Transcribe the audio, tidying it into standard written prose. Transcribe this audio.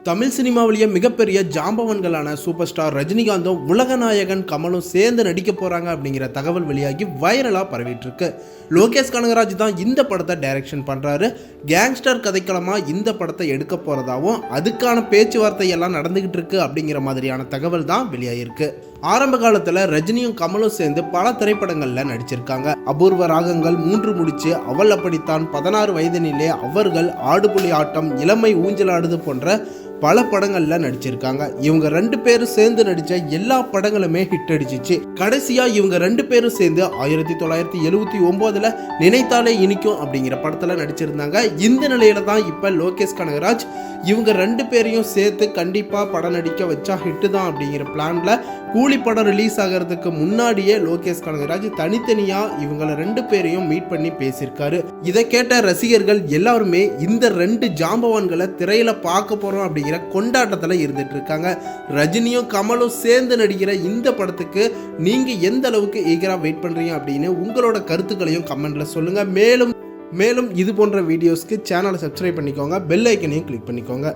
தமிழ் சினிமாவிலேயே மிகப்பெரிய ஜாம்பவன்களான super star ரஜினிகாந்தும் உலக நாயகன் கமலும் சேர்ந்து நடிக்க போறாங்க அப்படிங்கிற தகவல் வெளியாகி வைரலா பரவிட்டு இருக்கு. லோகேஷ் கனகராஜ் தான் இந்த படத்தை டைரக்ஷன் பண்றாரு. கேங்ஸ்டர் கதைக்களமா இந்த படத்தை எடுக்க போறதாவும் அதுக்கான பேச்சுவார்த்தை எல்லாம் நடந்துகிட்டு இருக்கு அப்படிங்கிற மாதிரியான தகவல் தான் வெளியாகிருக்கு. ஆரம்ப காலத்துல ரஜினியும் கமலும் சேர்ந்து பல திரைப்படங்கள்ல நடிச்சிருக்காங்க. அபூர்வ ராகங்கள், 3 முடிச்சு, அவள் அப்படித்தான், 16 வயதினிலே, அவர்கள், ஆடுபுலி ஆட்டம், இளமை ஊஞ்சலாடுது போன்ற பல படங்கள்ல நடிச்சிருக்காங்க. இவங்க 2 பேரும் சேர்ந்து நடிச்ச எல்லா படங்களுமே ஹிட் அடிச்சிச்சு. கடைசியா இவங்க 2 பேரும் சேர்ந்து 1979 நினைத்தாலே இனிக்கும் அப்படிங்கிற படத்துல நடிச்சிருந்தாங்க. இந்த நிலையில தான் இப்ப லோகேஷ் கனகராஜ் இவங்க 2 பேரையும் சேர்த்து கண்டிப்பா படம் நடிக்க வச்சா ஹிட் தான் அப்படிங்கிற பிளான்ல கூலி படம் ரிலீஸ் ஆகிறதுக்கு முன்னாடியே லோகேஷ் கனகராஜ் தனித்தனியா இவங்களை 2 பேரையும் மீட் பண்ணி பேசியிருக்காரு. இதை கேட்ட ரசிகர்கள் எல்லாருமே இந்த 2 ஜாம்பவான்களை திரையில பார்க்க போறோம் அப்படிங்கிற கொண்டாட்டத்துல இருந்துட்டு இருக்காங்க. ரஜினியும் கமலும் சேர்ந்து நடிக்கிற இந்த படத்துக்கு நீங்க எந்த அளவுக்கு ஈகரா வெயிட் பண்றீங்க அப்படின்னு உங்களோட கருத்துக்களையும் கமெண்ட்ல சொல்லுங்க. மேலும் இது போன்ற வீடியோஸ்க்கு சேனலை சப்ஸ்கிரைப் பண்ணிக்கோங்க, பெல் ஐக்கனையும் கிளிக் பண்ணிக்கோங்க.